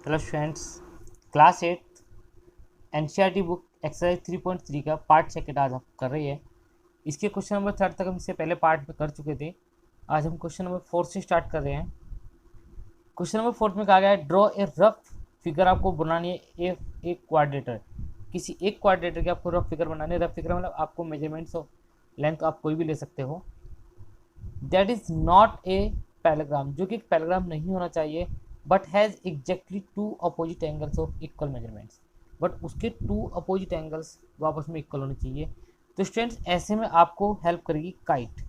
Hello students, class 8 NCERT book exercise 3.3 का part second आज हम कर रही है। इसके क्वेश्चन नंबर 3 तक हम इससे पहले पार्ट में कर चुके थे। आज हम क्वेश्चन नंबर 4 से स्टार्ट कर रहे हैं। क्वेश्चन नंबर 4 में कहा गया है ड्रॉ ए रफ फिगर। आपको बनानी है एक क्वाड्रेटर, किसी एक क्वाड्रेटर की आपको रफ फिगर बनानी है। रफ फिगर मतलब आपको मेजरमेंट्स ऑफ लेंथ आप कोई भी ले सकते हो। That is not a parallelogram, जो कि एक पैराग्राम नहीं होना चाहिए, but has exactly two opposite angles of equal measurements. But उसके टू अपोजिट एंगल्स वो आपस में इक्वल होने चाहिए। तो स्टूडेंट्स ऐसे में आपको हेल्प करेगी काइट,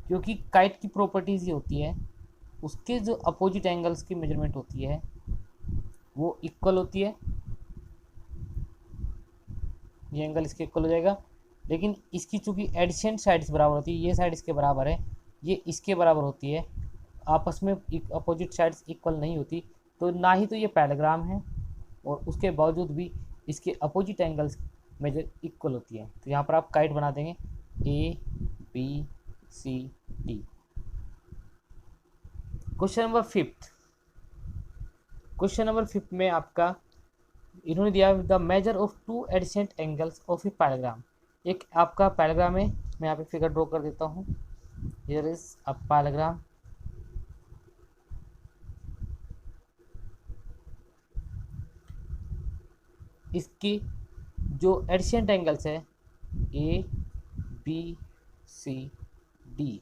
क्योंकि काइट की प्रॉपर्टीज ये होती है उसके जो अपोजिट एंगल्स की मेजरमेंट होती है वो इक्वल होती है। ये एंगल इसके इक्वल हो जाएगा, लेकिन इसकी चूंकि एडिसेंट साइड्स बराबर होती है, ये साइड इसके बराबर है, ये इसके बराबर होती है, आपस में अपोजिट साइड्स इक्वल नहीं होती, तो ना ही तो ये पैराग्राम है और उसके बावजूद भी इसके अपोजिट एंगल्स मेजर इक्वल होती है। तो यहाँ पर आप काइट बना देंगे A B C D. Question number 5। Question number 5 में आपका इन्होंने दिया the measure of two adjacent angles of a parallelogram. एक आपका पैराग्राम है, मैं यहाँ पे फिगर ड्रॉ कर देता हूँ। Here is a parallelogram. इसकी जो एडिसेंट एंगल्स है ए बी सी डी,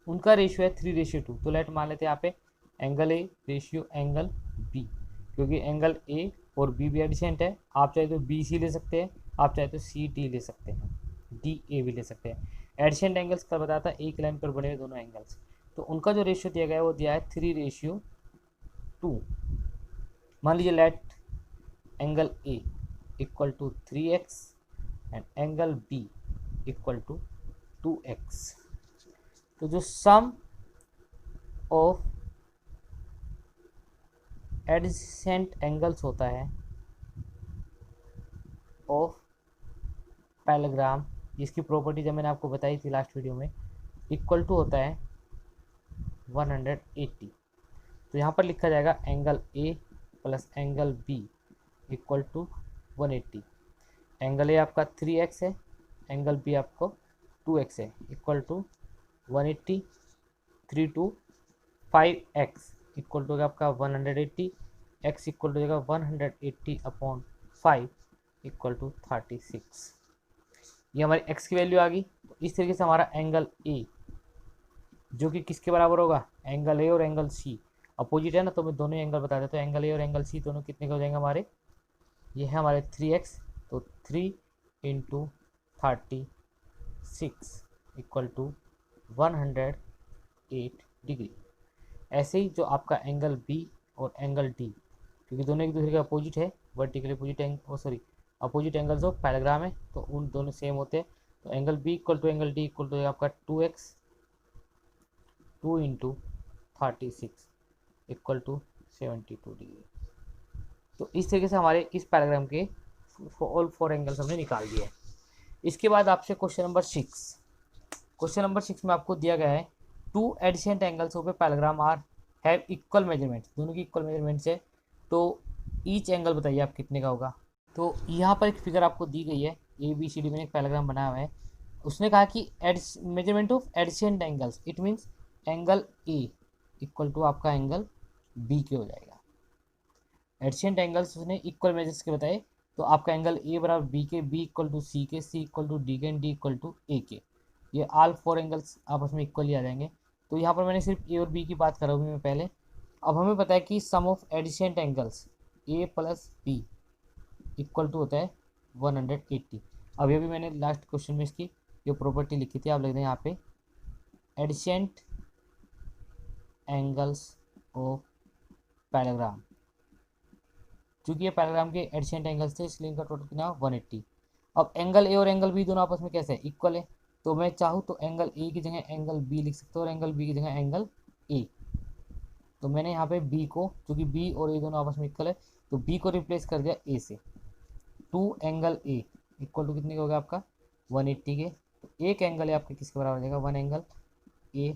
उनका रेशियो है 3:2। तो लेट मान लेते हैं यहाँ पे angle A ratio angle B, क्योंकि एंगल ए और बी भी एडिसेंट है। आप चाहे तो बी सी ले सकते हैं, आप चाहे तो सी डी ले सकते हैं, डी ए भी ले सकते हैं। एडिसेंट एंगल्स का बताता है एक लाइन पर बने हुए दोनों एंगल्स, तो उनका जो रेशियो दिया गया है वो दिया है 3:2। मान लीजिए let angle A equal to 3x and angle B equal to 2x। तो जो सम ऑफ एडजेसेंट एंगल्स होता है ऑफ पैराग्राम, जिसकी प्रॉपर्टी जब मैंने आपको बताई थी लास्ट वीडियो में, इक्वल टू होता है 180। तो यहाँ पर लिखा जाएगा angle A plus angle B equal to 180। Angle A आपका 3x है, एंगल बी आपको 2x है, equal to 180। 3 to 5x equal to आपका 180। x इक्वल टू जाएगा 180 अपॉन 5 इक्वल टू 36। ये हमारी x की वैल्यू आ गई। तो इस तरीके से हमारा एंगल ए, जो कि किसके बराबर होगा, एंगल ए और एंगल सी अपोजिट है ना, तो मैं दोनों एंगल बता देता हूँ। एंगल ए और एंगल सी दोनों कितने के हो जाएंगे हमारे, ये है हमारे 3x, तो 3 इंटू 36 इक्वल टू 108 डिग्री। ऐसे ही जो आपका एंगल बी और एंगल डी, क्योंकि दोनों एक दूसरे के अपोजिट है, vertical opposite opposite angles of parallelogram है, तो उन दोनों सेम होते हैं। तो angle B equal to angle D equal to आपका 2x, 2 into 36 equal to 72 degree. तो इस तरीके से हमारे इस पैराग्राम के ऑल 4 एंगल्स हमने निकाल दिए। इसके बाद आपसे क्वेश्चन नंबर 6। क्वेश्चन नंबर 6 में आपको दिया गया है two adjacent angles of a parallelogram are have equal measurements. दोनों की इक्वल मेजरमेंट्स है, तो ईच एंगल बताइए आप कितने का होगा। तो यहाँ पर एक फिगर आपको दी गई है, ए बी सी डी में एक पैराग्राम बनाया हुआ है। उसने कहा कि measurement of adjacent angles, it means angle A equal to आपका एंगल बी के हो जाएगा। एडिसेंट एंगल्स उसने इक्वल मेजर्स के बताए, तो आपका एंगल ए बराबर बी के, बी इक्वल टू सी के, सी इक्वल टू डी के, डी इक्वल टू ए के। ये ऑल 4 एंगल्स आपस में इक्वल ही आ जाएंगे। तो यहाँ पर मैंने सिर्फ ए और बी की बात करा हुई मैं पहले। अब हमें पता है कि sum of adjacent angles A plus B equal to होता है 180। अभी अभी मैंने लास्ट क्वेश्चन में इसकी जो प्रॉपर्टी लिखी थी आप लिख दें यहाँ पे, एडिसेंट एंगल्स ऑफ पैराग्राम। चूँकि ये पैराग्राम के एडिसेंट एंगल्स थे इसलिए इनका टोटल कितना 180। अब एंगल ए और एंगल बी दोनों आपस में कैसे है, इक्वल है। तो मैं चाहूँ तो एंगल ए की जगह एंगल बी लिख सकता हूँ और एंगल बी की जगह एंगल ए। तो मैंने यहाँ पे बी को, क्योंकि बी और ए दोनों आपस में इक्वल है, तो बी को रिप्लेस कर दिया ए से। 2 एंगल ए इक्वल टू कितने का होगा आपका 180 के। तो एक एंगल ए आपके किसके बराबर हो जाएगा, 1 एंगल ए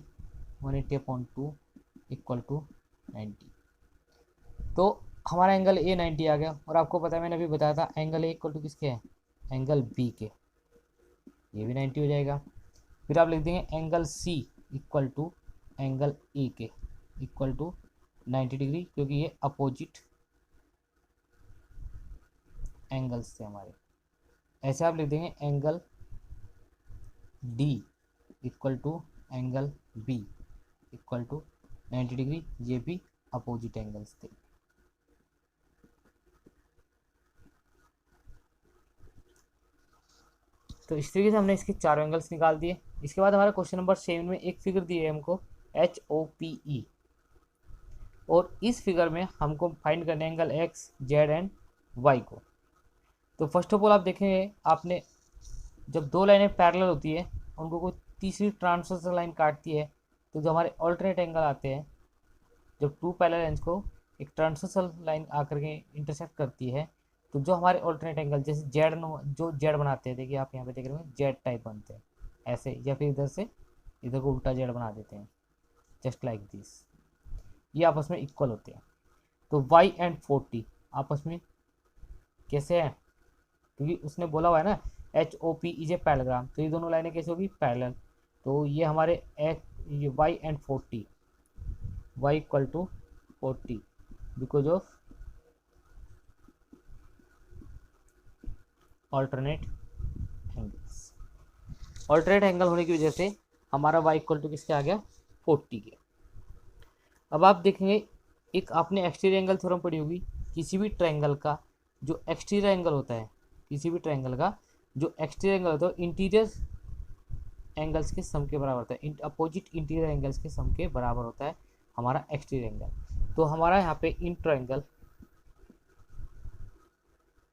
180/2 इक्वल टू 90। तो हमारा एंगल ए 90 आ गया, और आपको पता है मैंने अभी बताया था एंगल ए इक्वल टू किसके है, एंगल बी के, ये भी 90 हो जाएगा। फिर आप लिख देंगे angle C equal to angle A के इक्वल टू 90 डिग्री, क्योंकि ये अपोजिट एंगल्स थे हमारे। ऐसे आप लिख देंगे angle D equal to angle B equal to 90 degree, ये भी अपोजिट एंगल्स थे। तो इस तरीके से हमने इसके चारों एंगल्स निकाल दिए। इसके बाद हमारा क्वेश्चन नंबर 7 में एक फिगर दी है हमको HOPE, और इस फिगर में हमको फाइंड करने angle X Z and Y को। तो फर्स्ट ऑफ ऑल आप देखेंगे, आपने जब दो लाइनें पैरेलल होती है, उनको कोई तीसरी ट्रांसवर्सल लाइन काटती है, तो जो हमारे ऑल्टरनेट एंगल आते हैं, जब टू पैरेलल लाइन्स को एक ट्रांसवर्सल लाइन आकर के इंटरसेक्ट करती है, तो जो हमारे ऑल्टरनेट एंगल जैसे जेड जो जेड बनाते हैं, देखिए आप यहाँ पे देख रहे हो जेड टाइप बनते हैं ऐसे, या फिर इधर से इधर को उल्टा जेड बना देते हैं, जस्ट लाइक दिस, ये आपस में इक्वल होते हैं। तो y एंड 40 आपस में कैसे हैं, क्योंकि उसने बोला हुआ है ना HOP इज ए पैरेलग्राम, तो ये दोनों लाइनें कैसे होगी, पैरेलल। तो ये हमारे ये y and 40, y equal to 40 because of alternate angles. Alternate angle होने की वजह से हमारा y इक्वल टू किसके आ गया, 40 के। अब आप देखेंगे, एक आपने एक्सटीरियर एंगल थ्योरम पढ़ी होगी, किसी भी ट्रायंगल का जो एक्सटीरियर एंगल होता है, किसी भी ट्रायंगल का जो एक्सटीरियर एंगल होता है इंटीरियर एंगल्स के सम के बराबर होता है, अपोजिट इंटीरियर एंगल्स के सम के बराबर होता है हमारा एक्सटीरियर एंगल। तो हमारा यहाँ पे इन ट्रायंगल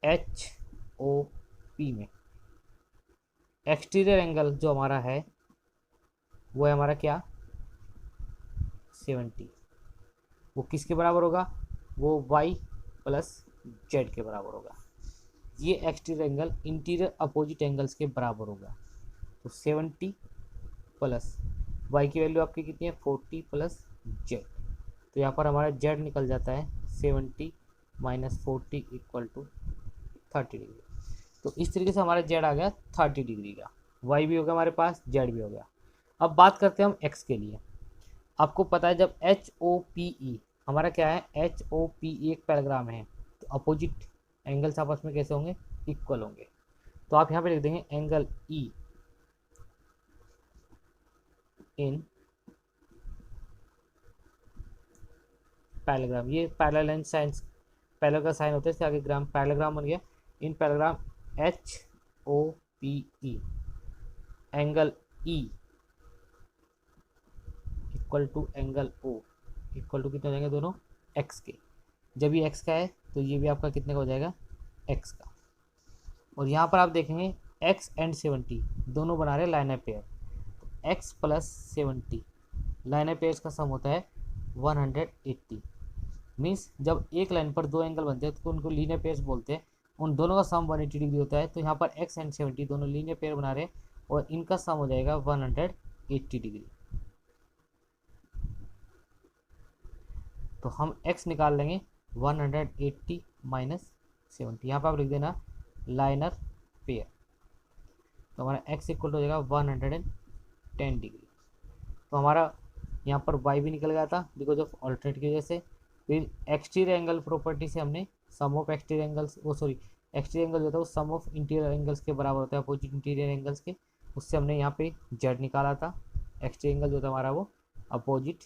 HOP में एक्सटीरियर एंगल जो हमारा है वो है हमारा क्या, 70। वो किसके बराबर होगा, वो y प्लस जेड के बराबर होगा। ये exterior angle interior opposite angles के बराबर होगा। तो 70 प्लस y की वैल्यू आपकी कितनी है, 40 प्लस जेड। तो यहाँ पर हमारा जेड निकल जाता है 70 माइनस 40 इक्वल टू 30 डिग्री। तो इस तरीके से हमारा जेड आ गया 30 डिग्री का, y भी हो गया हमारे पास, जेड भी हो गया। अब बात करते हैं हम x के लिए। आपको पता है जब HOPE हमारा क्या है, HOPE एक पैराग्राम है, तो अपोजिट एंगल्स आपस में कैसे होंगे, इक्वल होंगे। तो आप यहाँ पे लिख देंगे एंगल E इन पैरेलग्राम, ये पैरेलल साइन, पैरेलल का साइन होता है, इसके आगे ग्राम, पैरेलग्राम बन गया। In parallelogram HOPE angle E equal to angle O equal to कितने हो जाएंगे दोनों, x के। जब ये x का है तो ये भी आपका कितने का हो जाएगा, x का। और यहाँ पर आप देखेंगे x एंड 70 दोनों बना रहे लाइनर पेयर, तो x प्लस 70 लाइनर पेयर्स का सम होता है 180। मीन्स जब एक लाइन पर दो एंगल बनते हैं तो उनको लीनियर पेयर्स बोलते हैं, उन दोनों का सम 180 डिग्री होता है। तो यहाँ पर x एंड 70 दोनों लीनियर पेयर बना रहे हैं और इनका सम हो जाएगा 180 डिग्री। तो हम x निकाल लेंगे 180 माइनस 70, यहाँ पर आप लिख देना लाइनर पेयर। तो हमारा x इक्वल हो जाएगा 110 डिग्री। तो हमारा यहाँ पर y भी निकल गया था बिकॉज ऑफ ऑल्टरनेट की वजह से। फिर एक्सटीरियर एंगल प्रॉपर्टी से हमने सम ऑफ एक्सटीरियर एंगल्स, वो सॉरी एक्सटीरियर एंगल जो था वो सम ऑफ इंटीरियर एंगल्स के बराबर होता है, अपोजिट इंटीरियर एंगल्स के। उससे हमने यहाँ पे z निकाला था, एक्सटीरियर एंगल जो था हमारा वो अपोजिट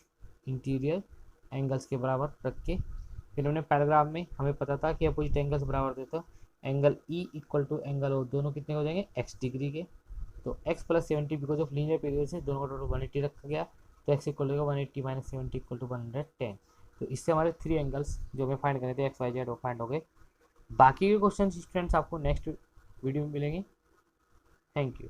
इंटीरियर एंगल्स के बराबर रख के। फिर हमने पैराग्राफ में हमें पता था कि अपोजिट एंगल्स बराबर थे, तो angle E equal to angle O दोनों कितने हो जाएंगे, x डिग्री के। तो x plus 70 because of linear period से दोनों का टोटल 180 रखा गया, तो x इक्वल होगा 180 माइनस 70 इक्वल टू 110। तो इससे हमारे 3 एंगल्स जो हमें फाइंड करने थे x y z वो फाइंड हो गए। बाकी के क्वेश्चन स्टूडेंट्स आपको नेक्स्ट वीडियो में मिलेंगे। Thank you.